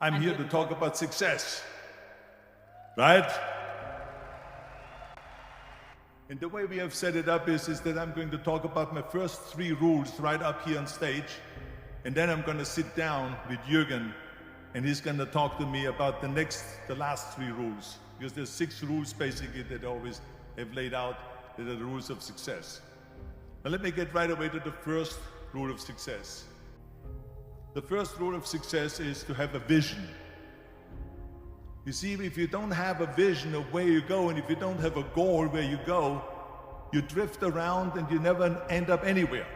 I'm here to talk about success, right? And the way we have set it up is that I'm going to talk about my first 3 rules right up here on stage, and then I'm going to sit down with Jürgen, and he's going to talk to me about the last 3 rules, because there's 6 rules basically that I always have laid out that are the rules of success. Now let me get right away to the first rule of success. The first rule of success is to have a vision. You see, if you don't have a vision of where you go, and if you don't have a goal where you go, you drift around and you never end up anywhere.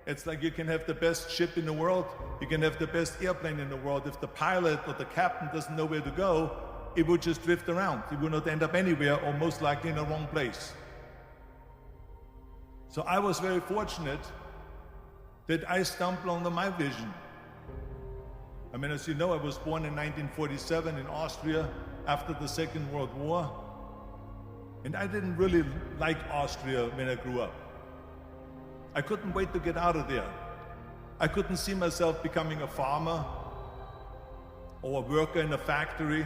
It's like you can have the best ship in the world, you can have the best airplane in the world. If the pilot or the captain doesn't know where to go, it would just drift around. It would not end up anywhere, or most likely in the wrong place. So I was very fortunate that I stumbled on my vision. I mean, as you know, I was born in 1947 in Austria after the Second World War. And I didn't really like Austria when I grew up. I couldn't wait to get out of there. I couldn't see myself becoming a farmer or a worker in a factory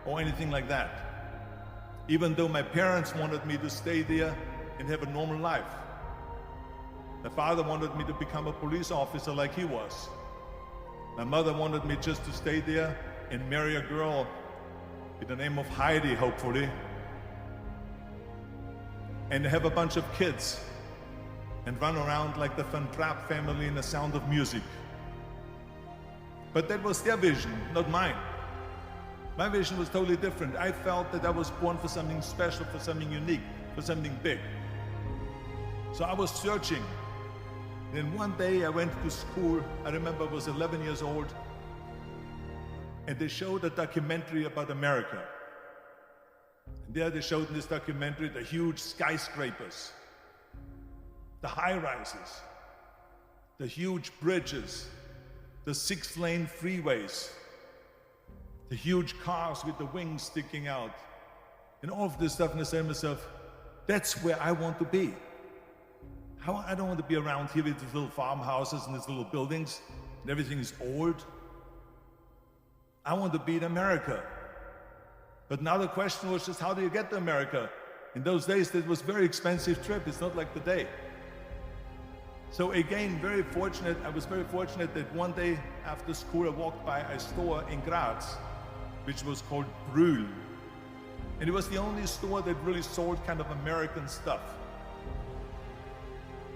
or anything like that. Even though my parents wanted me to stay there and have a normal life. My father wanted me to become a police officer like he was. My mother wanted me just to stay there and marry a girl with the name of Heidi, hopefully, and have a bunch of kids and run around like the Van Trapp family in The Sound of Music. But that was their vision, not mine. My vision was totally different. I felt that I was born for something special, for something unique, for something big. So I was searching. Then one day I went to school. I remember I was 11 years old, and they showed a documentary about America. And there they showed in this documentary the huge skyscrapers, the high-rises, the huge bridges, the 6-lane freeways, the huge cars with the wings sticking out, and all of this stuff. And I said to myself, that's where I want to be. I don't want to be around here with these little farmhouses and these little buildings, and everything is old. I want to be in America. But now the question was just, how do you get to America? In those days, it was a very expensive trip. It's not like today. So again, I was very fortunate that one day after school, I walked by a store in Graz, which was called Brühl. And it was the only store that really sold kind of American stuff.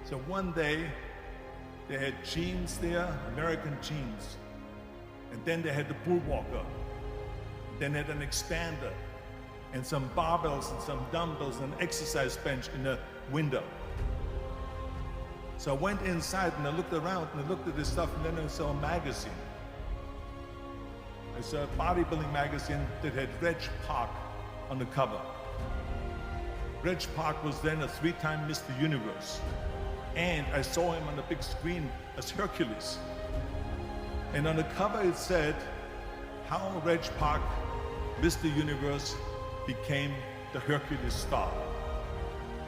So one day, they had jeans there, American jeans. And then they had the bull walker. Then they had an expander, and some barbells and some dumbbells and an exercise bench in the window. So I went inside and I looked around and I looked at this stuff, and then I saw a magazine. I saw a bodybuilding magazine that had Reg Park on the cover. Reg Park was then a 3-time Mr. Universe. And I saw him on the big screen as Hercules. And on the cover it said, how Reg Park, Mr. Universe, became the Hercules star.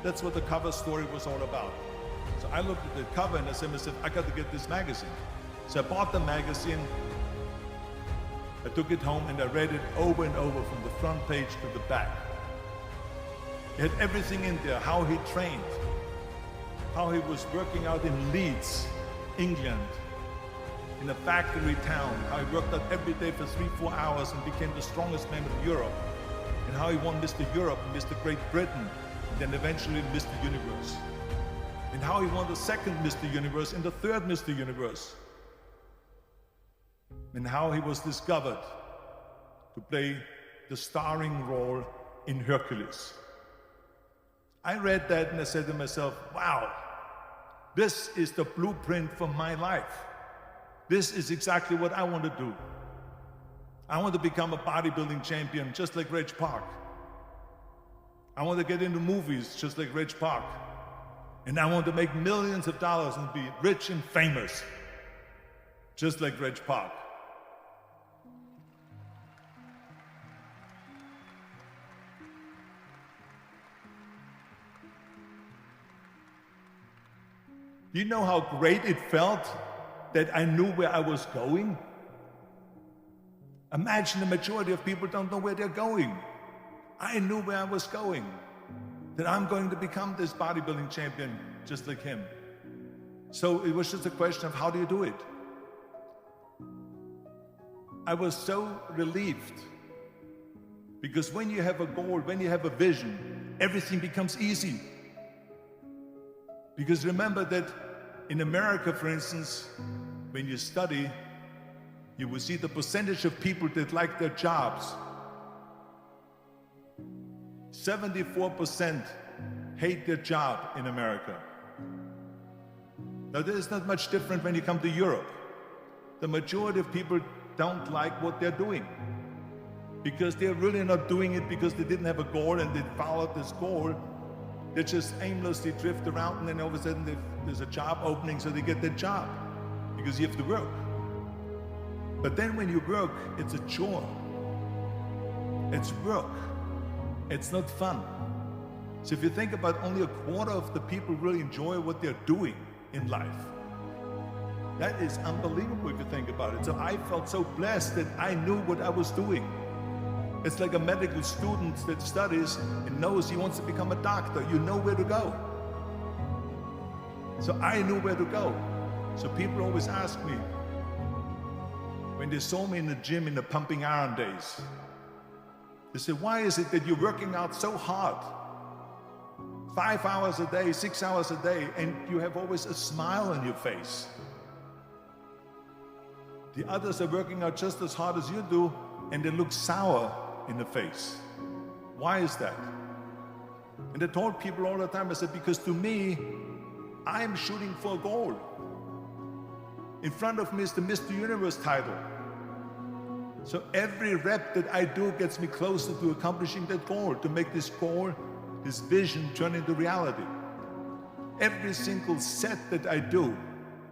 That's what the cover story was all about. So I looked at the cover and I said to myself, I got to get this magazine. So I bought the magazine, I took it home and I read it over and over from the front page to the back. It had everything in there, how he trained, how he was working out in Leeds, England, in a factory town, how he worked out every day for 3-4 hours and became the strongest man of Europe, and how he won Mr. Europe and Mr. Great Britain, and then eventually Mr. Universe, and how he won the 2nd Mr. Universe and the 3rd Mr. Universe, and how he was discovered to play the starring role in Hercules. I read that and I said to myself, wow, this is the blueprint for my life. This is exactly what I want to do. I want to become a bodybuilding champion just like Reg Park. I want to get into movies just like Reg Park. And I want to make millions of dollars and be rich and famous just like Reg Park. Do you know how great it felt that I knew where I was going? Imagine the majority of people don't know where they're going. I knew where I was going, that I'm going to become this bodybuilding champion just like him. So it was just a question of how do you do it? I was so relieved, because when you have a goal, when you have a vision, everything becomes easy. Because remember that in America, for instance, when you study, you will see the percentage of people that like their jobs. 74% hate their job in America. Now, there is not much different when you come to Europe. The majority of people don't like what they're doing, because they're really not doing it because they didn't have a goal and they followed this goal. They just aimlessly drift around, and then all of a sudden there's a job opening, so they get their job, because you have to work. But then when you work, it's a chore. It's work. It's not fun. So if you think about, only a quarter of the people really enjoy what they're doing in life. That is unbelievable if you think about it. So I felt so blessed that I knew what I was doing. It's like a medical student that studies and knows he wants to become a doctor. You know where to go. So I knew where to go. So people always ask me, when they saw me in the gym in the pumping iron days, they said, why is it that you're working out so hard? 5 hours a day, 6 hours a day, and you have always a smile on your face. The others are working out just as hard as you do, and they look sour in the face. Why is that? And I told people all the time, I said, because to me, I'm shooting for a goal. In front of me is the Mr. Universe title. So every rep that I do gets me closer to accomplishing that goal, to make this goal, this vision, turn into reality. Every single set that I do,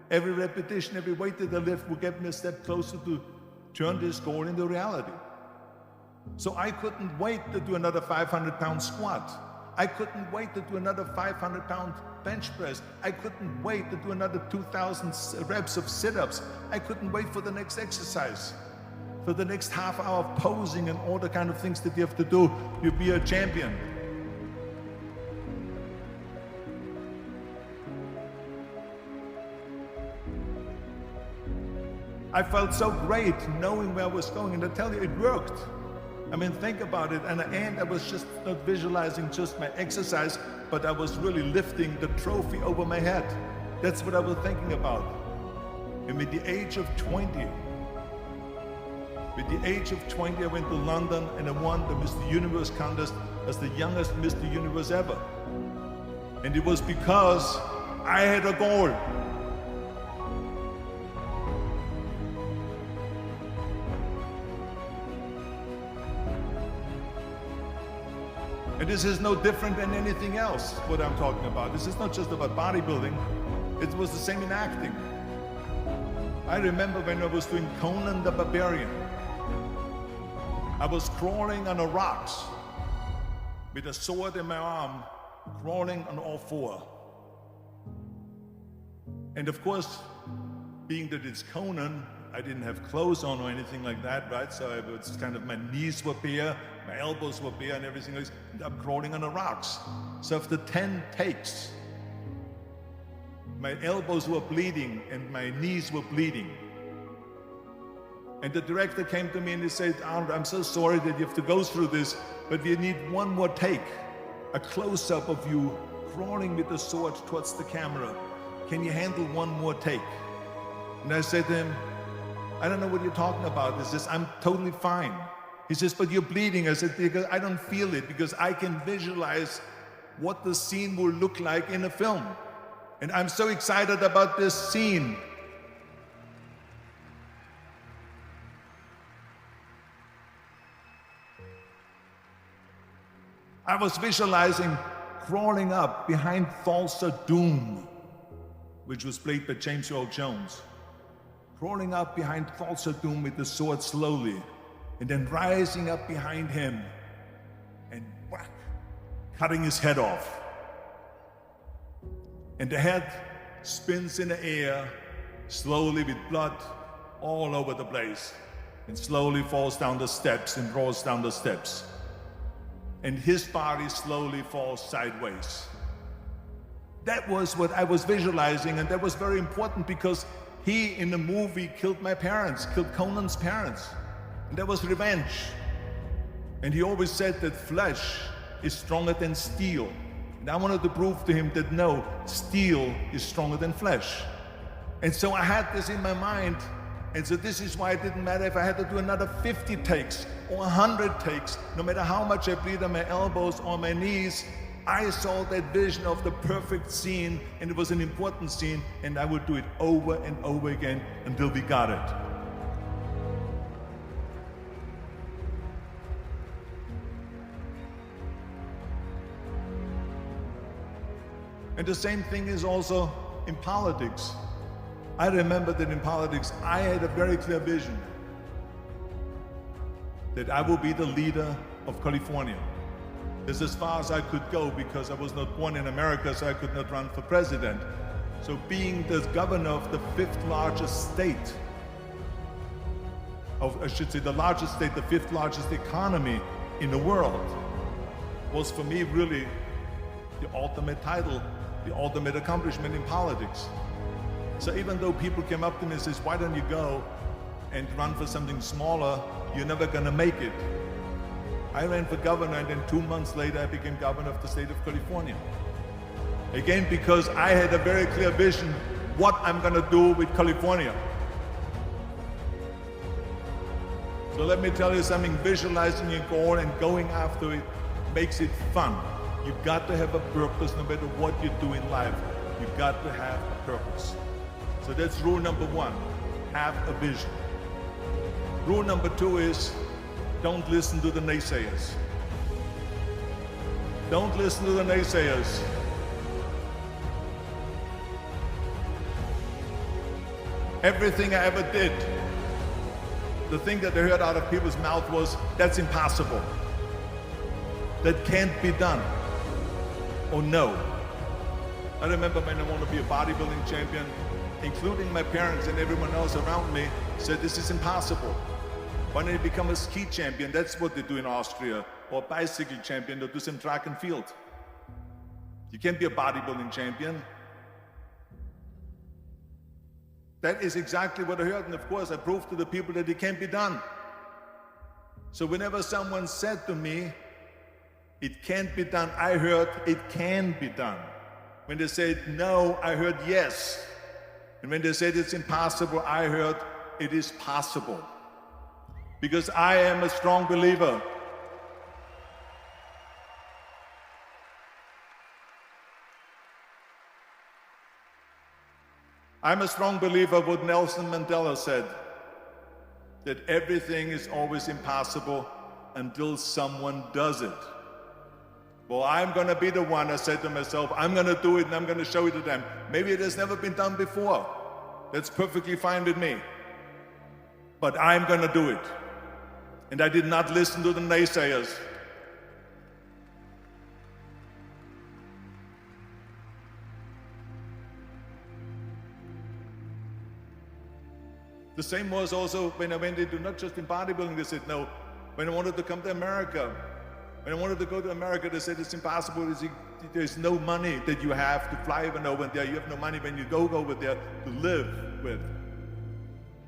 every repetition, every weight that I lift will get me a step closer to turn this goal into reality. So I couldn't wait to do another 500-pound squat. I couldn't wait to do another 500-pound bench press. I couldn't wait to do another 2,000 reps of sit-ups. I couldn't wait for the next exercise, for the next half hour of posing and all the kind of things that you have to do. You'll be a champion. I felt so great knowing where I was going, and I tell you, it worked. I mean, think about it. And I was just not visualizing just my exercise, but I was really lifting the trophy over my head. That's what I was thinking about. And with the age of 20, I went to London and I won the Mr. Universe contest as the youngest Mr. Universe ever. And it was because I had a goal. And this is no different than anything else, what I'm talking about. This is not just about bodybuilding. It was the same in acting. I remember when I was doing Conan the Barbarian. I was crawling on the rocks with a sword in my arm, crawling on all four. And of course, being that it's Conan, I didn't have clothes on or anything like that, right? So it was kind of, my knees were bare, my elbows were bare and everything else. And I'm crawling on the rocks. So after 10 takes, my elbows were bleeding and my knees were bleeding. And the director came to me and he said, Arnold, I'm so sorry that you have to go through this, but we need one more take. A close-up of you crawling with the sword towards the camera. Can you handle one more take? And I said to him, I don't know what you're talking about. He says, I'm totally fine. He says, but you're bleeding. I said, because I don't feel it, because I can visualize what the scene will look like in a film. And I'm so excited about this scene. I was visualizing crawling up behind Thulsa Doom, which was played by James Earl Jones. Crawling up behind Thulsa Doom with the sword slowly, and then rising up behind him and whack, cutting his head off. And the head spins in the air slowly with blood all over the place. and slowly falls down the steps and rolls down the steps. And his body slowly falls sideways. That was what I was visualizing, and that was very important because he, in the movie, killed my parents, killed Conan's parents. And that was revenge. And he always said that flesh is stronger than steel. And I wanted to prove to him that no, steel is stronger than flesh. And so I had this in my mind. And so this is why it didn't matter if I had to do another 50 takes or 100 takes, no matter how much I bleed on my elbows or my knees. I saw that vision of the perfect scene, and it was an important scene, and I would do it over and over again until we got it. And the same thing is also in politics. I remember that in politics, I had a very clear vision that I will be the leader of California. This is as far as I could go because I was not born in America, so I could not run for president. So being the governor of the 5th largest state, I should say the largest state, the 5th largest economy in the world, was for me really the ultimate title, the ultimate accomplishment in politics. So even though people came up to me and says, why don't you go and run for something smaller, you're never gonna make it. I ran for governor, and then 2 months later I became governor of the state of California. Again, because I had a very clear vision what I'm gonna do with California. So let me tell you something, visualizing your goal and going after it makes it fun. You've got to have a purpose no matter what you do in life. You've got to have a purpose. So that's rule number 1, have a vision. Rule number 2 is don't listen to the naysayers. Don't listen to the naysayers. Everything I ever did, the thing that I heard out of people's mouth was, that's impossible. That can't be done. Or no. I remember when I wanted to be a bodybuilding champion, including my parents and everyone else around me, said this is impossible. Why don't you become a ski champion? That's what they do in Austria. Or a bicycle champion, or do some track and field. You can't be a bodybuilding champion. That is exactly what I heard, and of course I proved to the people that it can't be done. So whenever someone said to me, it can't be done, I heard it can be done. When they said no, I heard yes. And when they said it's impossible, I heard it is possible. Because I am a strong believer. I'm a strong believer of what Nelson Mandela said, that everything is always impossible until someone does it. Well, I'm going to be the one, I said to myself, I'm going to do it and I'm going to show it to them. Maybe it has never been done before. That's perfectly fine with me. But I'm going to do it. And I did not listen to the naysayers. The same was also when I went into, not just in bodybuilding, they said no. When I wanted to come to America, when I wanted to go to America, they said it's impossible. There's no money that you have to fly even over there. You have no money when you go over there to live with.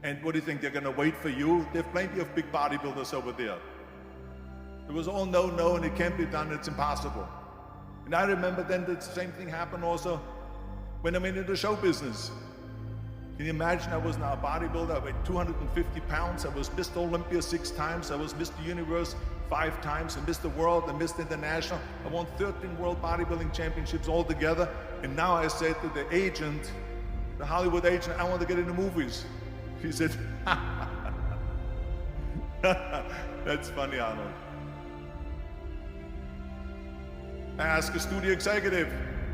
And what do you think, they're gonna wait for you? There are plenty of big bodybuilders over there. It was all no, no, and it can't be done, it's impossible. And I remember then the same thing happened also when I went into the show business. Can you imagine, I was now a bodybuilder, I weighed 250 pounds, I was Mr. Olympia 6 times, I was Mr. Universe 5 times, and Mr. World and Mr. International. I won 13 World Bodybuilding Championships altogether, and now I said to the agent, the Hollywood agent, I want to get into movies. He said, that's funny, Arnold. I asked a studio executive,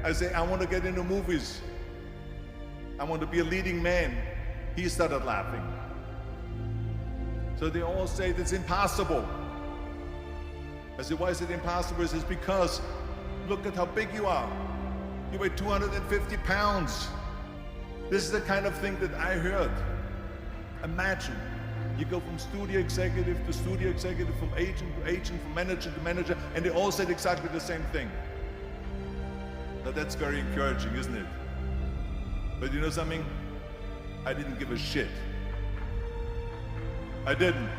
I say, I want to get into movies. I want to be a leading man. He started laughing. So they all say it's impossible. I said, why is it impossible? He says, because look at how big you are. You weigh 250 pounds. This is the kind of thing that I heard. Imagine You go from studio executive to studio executive, from agent to agent, from manager to manager, and they all said exactly the same thing. Now that's very encouraging, isn't it? But you know something? I didn't give a shit. I didn't.